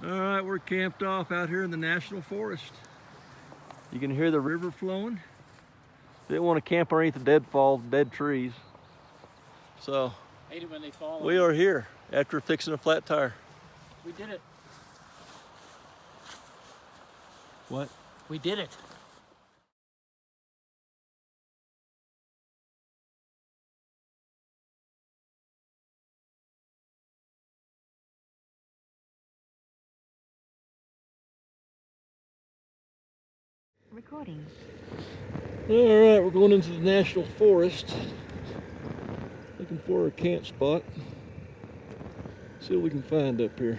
All right, we're camped off out here in the National Forest. You can hear the river flowing. Didn't want to camp underneath the dead trees. So hate it when they fall. We are here after fixing a flat tire. We did it. What? We did it. Recording. All right, we're going into the National Forest, looking for a camp spot. See what we can find up here.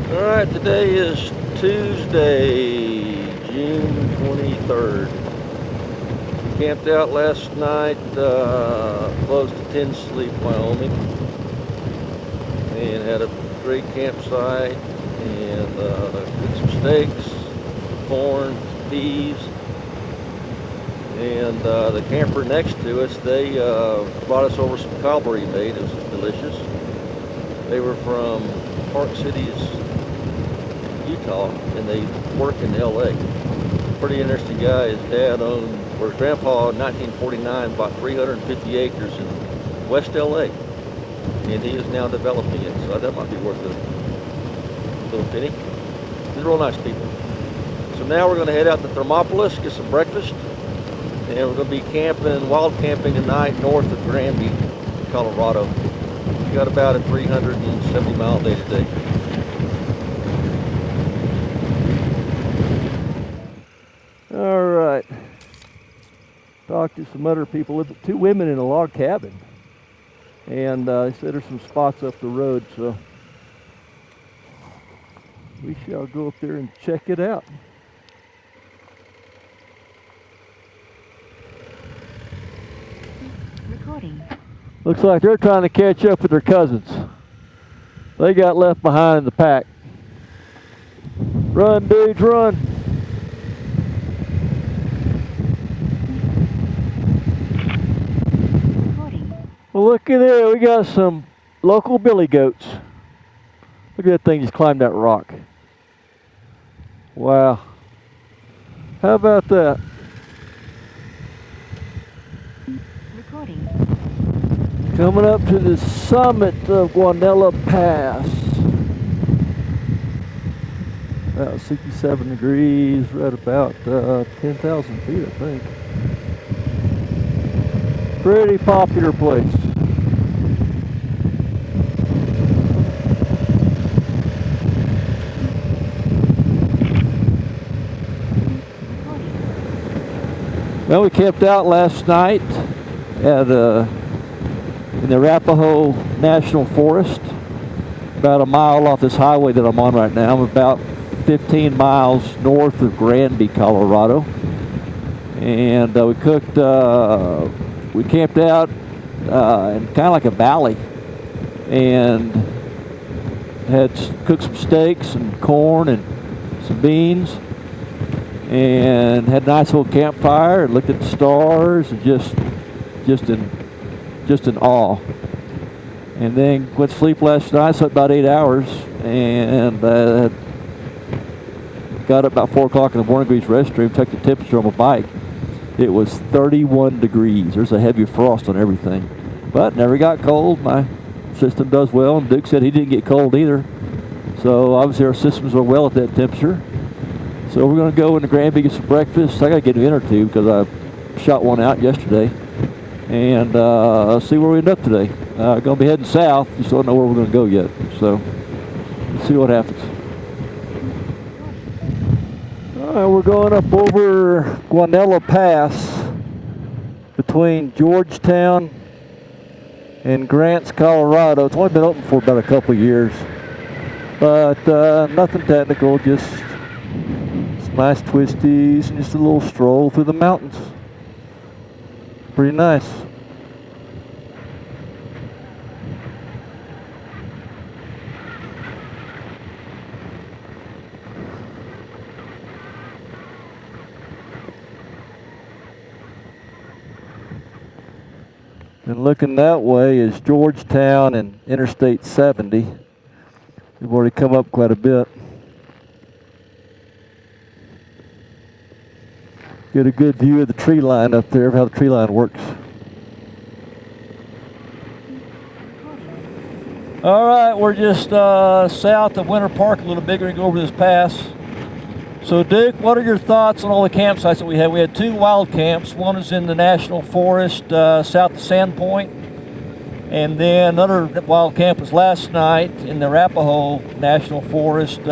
All right, today is Tuesday, June 23rd. We camped out last night close to 10 Sleep, Wyoming, and had a great campsite and cooked some steaks, corn, peas, and the camper next to us, they brought us over some cobbler he made. It was delicious. They were from Park Cities, Utah, and they work in LA. Pretty interesting guy. His dad owned, or his grandpa in 1949 bought 350 acres in West LA, and he is now developing it. So that might be worth a little penny. They're real nice people. So now we're going to head out to Thermopolis, get some breakfast, and we're going to be camping, wild camping tonight north of Granby, Colorado. We got about a 370 mile day today. All right. Talked to some other people. Two women in a log cabin, and they said there's some spots up the road, so we shall go up there and check it out. Recording. Looks like they're trying to catch up with their cousins. They got left behind in the pack. Run, dudes, run. Well, look at there. We got some local billy goats. Look at that thing just climbed that rock. Wow. How about that? Recording. Coming up to the summit of Guanella Pass. About 67 degrees, right about 10,000 feet, I think. Pretty popular place. Well, we camped out last night at in the Arapahoe National Forest, about a mile off this highway that I'm on right now. I'm about 15 miles north of Granby, Colorado, and we cooked. We camped out in kind of like a valley, and had cooked some steaks and corn and some beans, and had a nice little campfire and looked at the stars and just in awe. And then went to sleep last night, slept about 8 hours, and got up about 4 o'clock in the morning, to go use the restroom, checked the temperature on my bike. It was 31 degrees. There's a heavy frost on everything, but never got cold. My system does well, and Duke said he didn't get cold either. So obviously our systems are well at that temperature. So we're going to go into Granby, get some breakfast. I got to get an inner tube because I shot one out yesterday, and see where we end up today. Going to be heading south. Just don't know where we're going to go yet. So let's see what happens. All right, we're going up over Guanella Pass between Georgetown in Grants, Colorado. It's only been open for about a couple years, but nothing technical, just some nice twisties and just a little stroll through the mountains. Pretty nice. And looking that way is Georgetown and Interstate 70. We've already come up quite a bit. Get a good view of the tree line up there, of how the tree line works. All right, we're just south of Winter Park a little bit. We're gonna go over this pass. So Duke, what are your thoughts on all the campsites that we had? We had 2 wild camps. One is in the National Forest south of Sandpoint, and then another wild camp was last night in the Arapahoe National Forest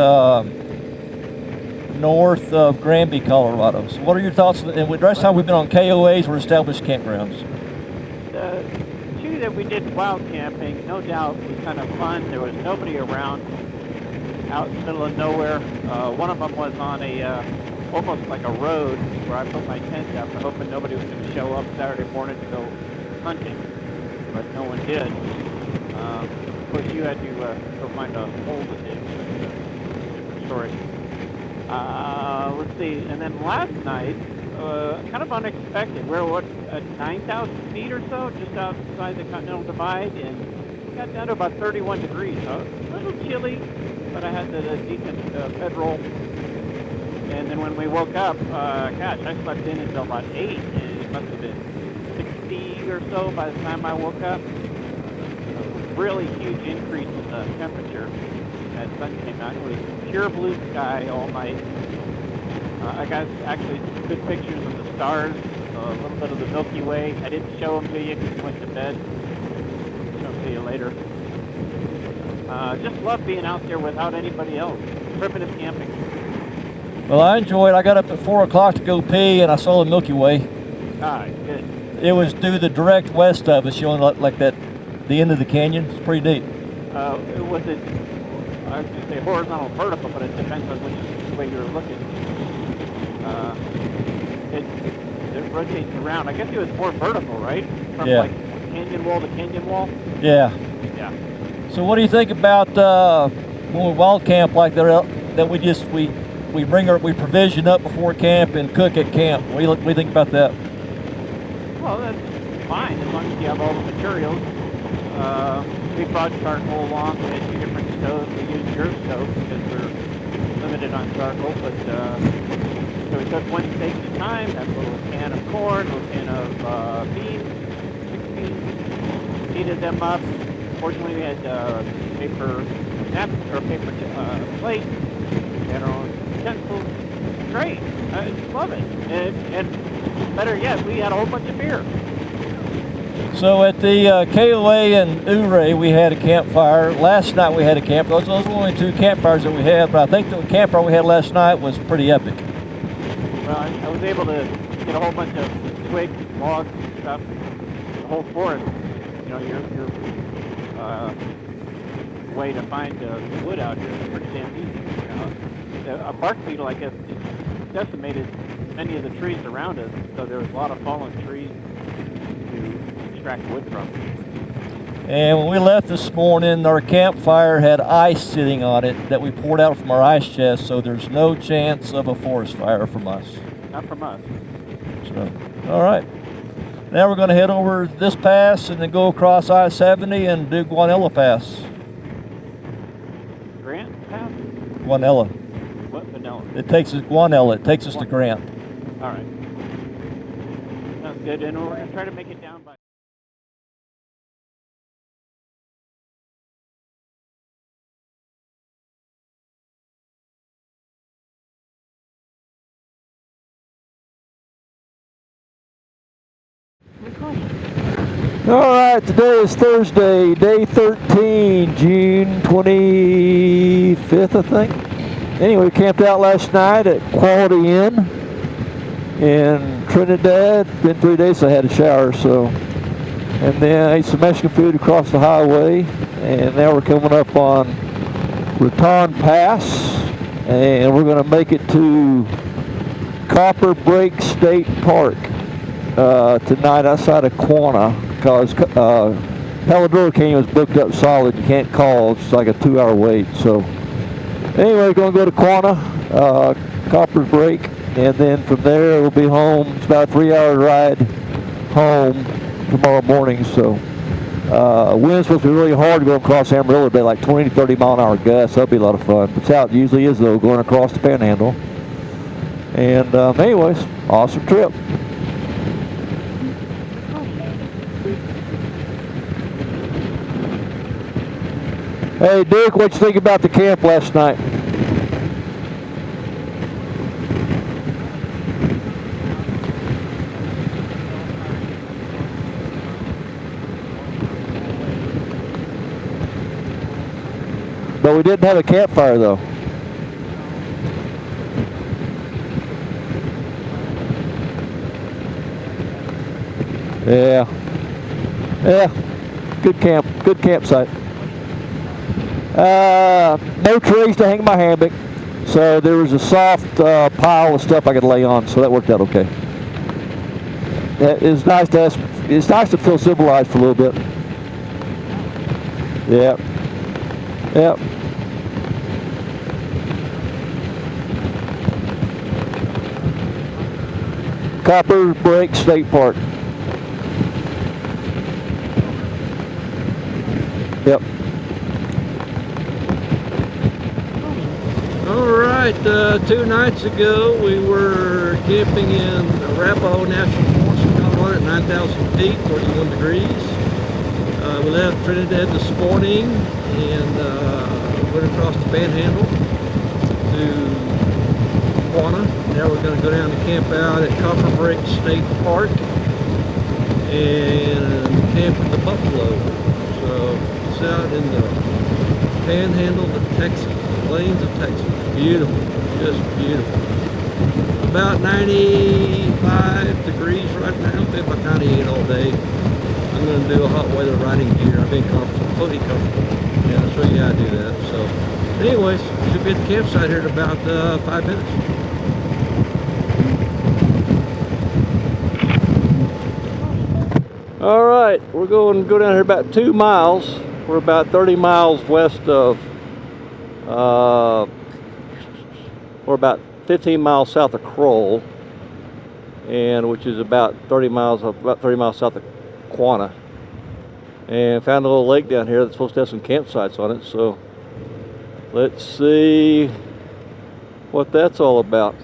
north of Granby, Colorado. So what are your thoughts? And the rest of the time we've been on KOAs or established campgrounds. The 2 that we did wild camping, no doubt, was kind of fun. There was nobody around, out in the middle of nowhere. One of them was on a almost like a road where I put my tent up, hoping nobody was going to show up Saturday morning to go hunting, but no one did. Of course, you had to go find a hole to dig. Different story. Let's see. And then last night, kind of unexpected. We're at 9,000 feet or so, just outside the Continental Divide, and got down to about 31 degrees. So a little chilly, but I had the decent bedroll. And then when we woke up, gosh, I slept in until about 8, and it must have been 60 or so by the time I woke up. A really huge increase in the temperature as sun came out. It was pure blue sky all night. I got actually good pictures of the stars, a little bit of the Milky Way. I didn't show them to you because you went to bed. I'll show them to you later. Just love being out there without anybody else. Primitive camping. Well, I enjoyed. I got up at 4 o'clock to go pee, and I saw the Milky Way. Ah, good. It was due the direct west of us, showing like that, the end of the canyon. It's pretty neat. Was it? I was going to say horizontal, vertical, but it depends on which way you're looking. It rotates around. I guess it was more vertical, right? From like canyon wall to canyon wall. Yeah. Yeah. So what do you think about when we wild camp like that? We provision up before camp and cook at camp. What do you think about that? Well, that's fine as long as you have all the materials. We brought charcoal along. We had 2 different stoves. We used your stove because we're limited on charcoal. But so we took 1 steak at a time. Had a little can of corn, a little can of beans, 6 beans. Heated them up. Fortunately, we had paper napkins or paper plates. We had our own utensils. Great. I love it. And better yet, we had a whole bunch of beer. So at the KOA in Ouray, we had a campfire. Last night we had a campfire. Those were only 2 campfires that we had, but I think the campfire we had last night was pretty epic. Well, I was able to get a whole bunch of twigs, logs, and stuff. The whole forest. You know, your way to find wood out here is pretty damn easy. A bark beetle, I guess, decimated many of the trees around us, so there was a lot of fallen trees to extract wood from. And when we left this morning, our campfire had ice sitting on it that we poured out from our ice chest, so there's no chance of a forest fire from us. Not from us. So, all right. Now we're going to head over this pass and then go across I-70 and do Guanella Pass. Grant Pass? Guanella. What? Vanilla? It takes us Guanella. It takes us to Grant. All right. Sounds good. And we're going to try to make it down by... Recording. All right, today is Thursday, day 13, June 25th, I think. Anyway, we camped out last night at Quality Inn in Trinidad. Been 3 days, so I had a shower, so and then ate some Mexican food across the highway, and now we're coming up on Raton Pass, and we're going to make it to Copper Break State Park tonight outside of Quanah, because Paladora Canyon was booked up solid. You can't call. It's like a 2-hour wait. So anyway, we're going to go to Quanah, Copper Break, and then from there we'll be home. It's about a 3-hour ride home tomorrow morning. So wind's supposed to be really hard to go across Amarillo today, like 20 to 30 mile an hour gusts. That'll be a lot of fun. That's how it usually is, though, going across the Panhandle. And anyways, awesome trip. Hey, Dick, what'd you think about the camp last night? But we didn't have a campfire, though. Yeah. Good camp. Good campsite. No trees to hang my hammock, so there was a soft pile of stuff I could lay on, so that worked out okay. It's nice to feel civilized for a little bit. Yeah. Yep. Copper Break State Park. Yep. All right, 2 nights ago we were camping in Arapahoe National Forest in Colorado at 9,000 feet, 31 degrees. We left Trinidad this morning and went across the Panhandle to Quanah. Now we're going to go down and camp out at Copper Break State Park and camp with the buffalo. So it's out in the Panhandle of Texas, the plains of Texas. Beautiful, just beautiful. About 95 degrees right now, been about 98 all day. I'm going to do a hot weather riding gear. I've been completely comfortable. Yeah, I'll show you how to do that. So, anyways, should be at the campsite here in about 5 minutes. All right, we're going to go down here about 2 miles. We're about 30 miles west of, we're about 15 miles south of Kroll, and which is about 30 miles south of Quanah, and found a little lake down here that's supposed to have some campsites on it. So let's see what that's all about.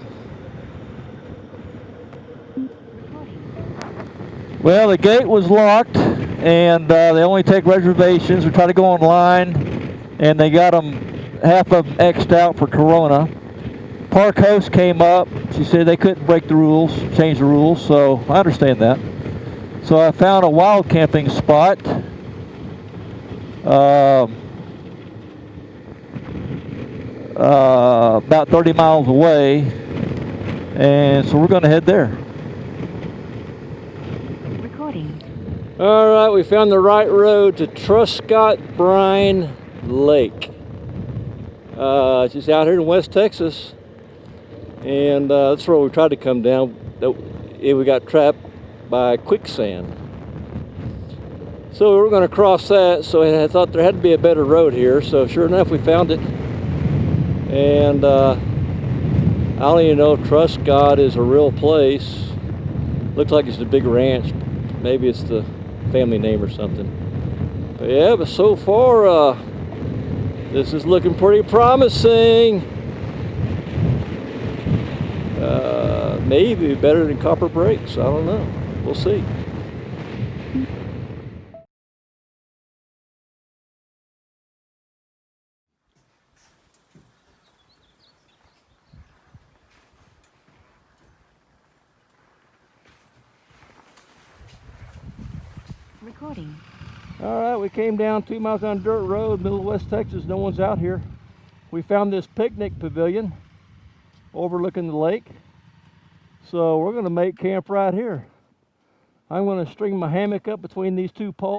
Well, the gate was locked, and they only take reservations. We try to go online, and they got them, half of them X'd out for Corona. Park host came up. She said they couldn't break the rules, change the rules, so I understand that. So I found a wild camping spot. About 30 miles away, and so we're going to head there. All right, we found the right road to Truscott Brine Lake. It's just out here in West Texas, and that's where we tried to come down. We got trapped by quicksand. So we were going to cross that, so I thought there had to be a better road here. So sure enough, we found it. And I don't even know if Truscott is a real place. Looks like it's a big ranch. Maybe it's the family name or something. But yeah, but so far this is looking pretty promising. Maybe better than Copper Breaks. I don't know. We'll see. Recording. All right, we came down 2 miles down dirt road, middle of West Texas. No one's out here. We found this picnic pavilion overlooking the lake. So we're going to make camp right here. I'm going to string my hammock up between these two poles.